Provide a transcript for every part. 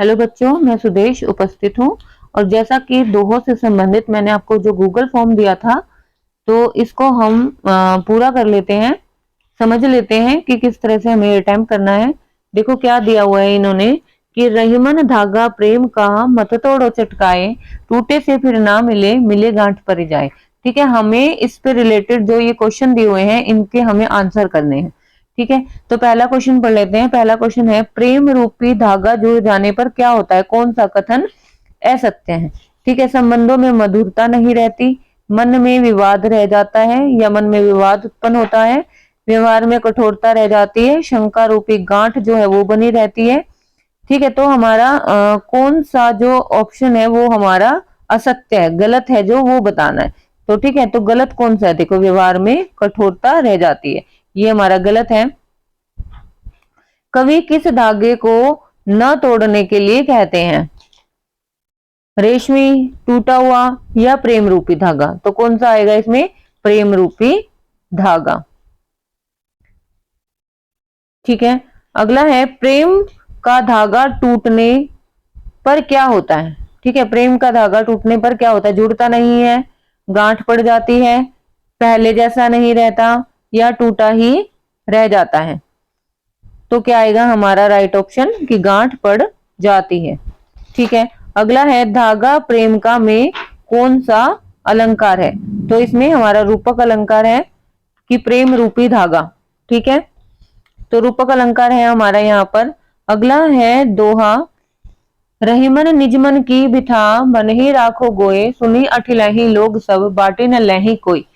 Hello बच्चों, मैं सुदेश उपस्थित हूँ। और जैसा कि दोहों से संबंधित मैंने आपको जो गूगल फॉर्म दिया था, तो इसको हम पूरा कर लेते हैं, समझ लेते हैं कि किस तरह से हमें अटेम्प्ट करना है। देखो क्या दिया हुआ है इन्होंने कि रहीमन धागा प्रेम का मत तोड़ो चटकाए, टूटे से फिर ना मिले, मिले गांठ पर जाए। ठीक है, हमें इस पे रिलेटेड जो ये क्वेश्चन दिए हुए हैं इनके हमें आंसर करने हैं। ठीक है, तो पहला क्वेश्चन पढ़ लेते हैं। पहला क्वेश्चन है, प्रेम रूपी धागा जुड़ जाने पर क्या होता है? कौन सा कथन असत्य है? ठीक है, संबंधों में मधुरता नहीं रहती, मन में विवाद रह जाता है या मन में विवाद उत्पन्न होता है, व्यवहार में कठोरता रह जाती है, शंका रूपी गांठ जो है वो बनी रहती है। ठीक है, तो हमारा कौन सा जो ऑप्शन है वो हमारा असत्य है, गलत है, जो वो बताना है। तो ठीक है, तो गलत कौन सा है? देखो, व्यवहार में कठोरता रह जाती है, ये हमारा गलत है। कवि किस धागे को न तोड़ने के लिए कहते हैं? रेशमी, टूटा हुआ या प्रेम रूपी धागा? तो कौन सा आएगा इसमें? प्रेम रूपी धागा। ठीक है, अगला है, प्रेम का धागा टूटने पर क्या होता है? ठीक है, प्रेम का धागा टूटने पर क्या होता है? जुड़ता नहीं है, गांठ पड़ जाती है, पहले जैसा नहीं रहता या टूटा ही रह जाता है। तो क्या आएगा हमारा राइट ऑप्शन कि गांठ पड़ जाती है। ठीक है, अगला है, धागा प्रेम का में कौन सा अलंकार है? तो इसमें हमारा रूपक अलंकार है कि प्रेम रूपी धागा। ठीक है, तो रूपक अलंकार है हमारा यहाँ पर। अगला है दोहा, रहीमन निजमन की बिठा मन ही राखो गोए, सुनी अठिलही लोग सब बाटे न लही कोई।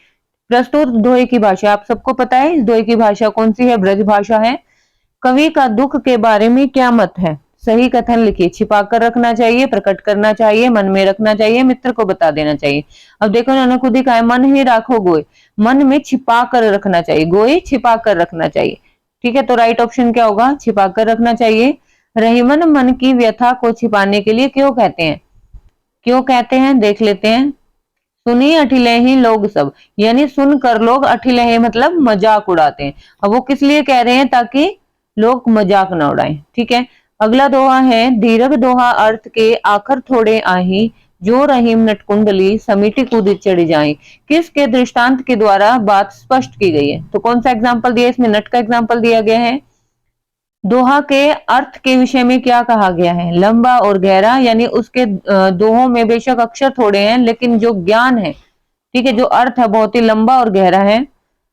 प्रस्तुत दोहे की भाषा आप सबको पता है, इस दोहे की भाषा कौन सी है? ब्रज भाषा है। कवि का दुख के बारे में क्या मत है? सही कथन लिखिए। छिपाकर रखना चाहिए, प्रकट करना चाहिए, मन में रखना चाहिए, मित्र को बता देना चाहिए। अब देखो, उन्होंने खुद ही कहा है, मन ही राखो गोए, मन में छिपा कर रखना चाहिए, गोए छिपा कर रखना चाहिए। ठीक है, तो राइट ऑप्शन क्या होगा? छिपा कर रखना चाहिए। रहीमन मन की व्यथा को छिपाने के लिए क्यों कहते हैं? क्यों कहते हैं देख लेते हैं। सुनी अठिलही लोग सब, यानी सुनकर लोग अठिलहे मतलब मजाक उड़ाते हैं। अब वो किस लिए कह रहे हैं? ताकि लोग मजाक न उड़ाएं। ठीक है, अगला दोहा है, दीर्घ दोहा अर्थ के आखर थोड़े आही, जो रहीम नटकुंडली समिति कूद चढ़ जाए। किसके दृष्टांत के द्वारा बात स्पष्ट की गई है? तो कौन सा एग्जाम्पल दिया? इसमें नट का एग्जाम्पल दिया गया है। दोहा के अर्थ के विषय में क्या कहा गया है? लंबा और गहरा, यानी उसके दोहों में बेशक अक्षर थोड़े हैं लेकिन जो ज्ञान है, ठीक है, जो अर्थ है बहुत ही लंबा और गहरा है।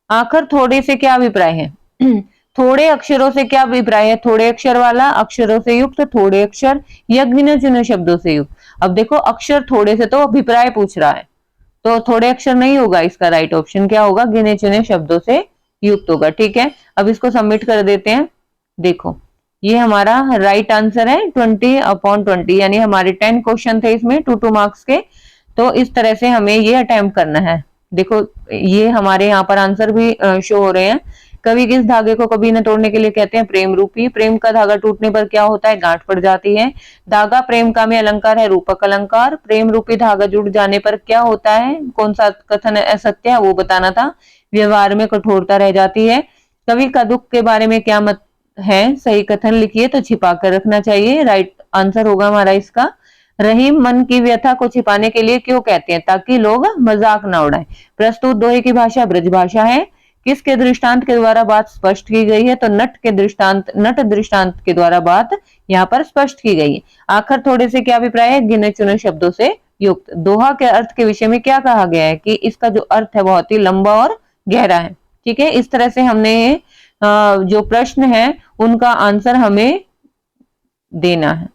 आखिर थोड़े से क्या अभिप्राय है? थोड़े अक्षरों से क्या अभिप्राय है? थोड़े अक्षर वाला, अक्षरों से युक्त, थोड़े अक्षर या गिने चुने शब्दों से युक्त। अब देखो, अक्षर थोड़े से तो अभिप्राय पूछ रहा है, तो थोड़े अक्षर नहीं होगा, इसका राइट ऑप्शन क्या होगा? गिने चुने शब्दों से युक्त होगा। ठीक है, अब इसको सबमिट कर देते हैं। देखो, ये हमारा राइट आंसर है 20/20, यानी हमारे 10 क्वेश्चन थे इसमें 2 मार्क्स के। तो इस तरह से हमें ये अटेम्प्ट करना है। देखो, ये हमारे यहाँ पर आंसर भी शो हो रहे हैं। कवि किस धागे को कभी न तोड़ने के लिए कहते हैं? प्रेम रूपी। प्रेम का धागा टूटने पर क्या होता है? गांठ पड़ जाती है। धागा प्रेम का में अलंकार है, रूपक अलंकार। प्रेम रूपी धागा जुड़ जाने पर क्या होता है? कौन सा कथन असत्य है वो बताना था। व्यवहार में कठोरता रह जाती है। कवि का दुख के बारे में क्या मत है? सही कथन लिखिए, तो छिपा कर रखना चाहिए, राइट आंसर होगा हमारा इसका। रहीम मन की व्यथा को छिपाने के लिए क्यों कहते हैं? ताकि लोग मजाक ना उड़ाएं। प्रस्तुत दोहे की भाषा ब्रज भाषा है। किसके दृष्टांत के द्वारा बात स्पष्ट की गई है? तो नट दृष्टांत के द्वारा बात यहाँ पर स्पष्ट की गई है। आखिर थोड़े से क्या अभिप्राय है? गिने चुने शब्दों से युक्त। दोहा के अर्थ के विषय में क्या कहा गया है? कि इसका जो अर्थ है बहुत ही लंबा और गहरा है। ठीक है, इस तरह से हमने जो प्रश्न है उनका आंसर हमें देना है।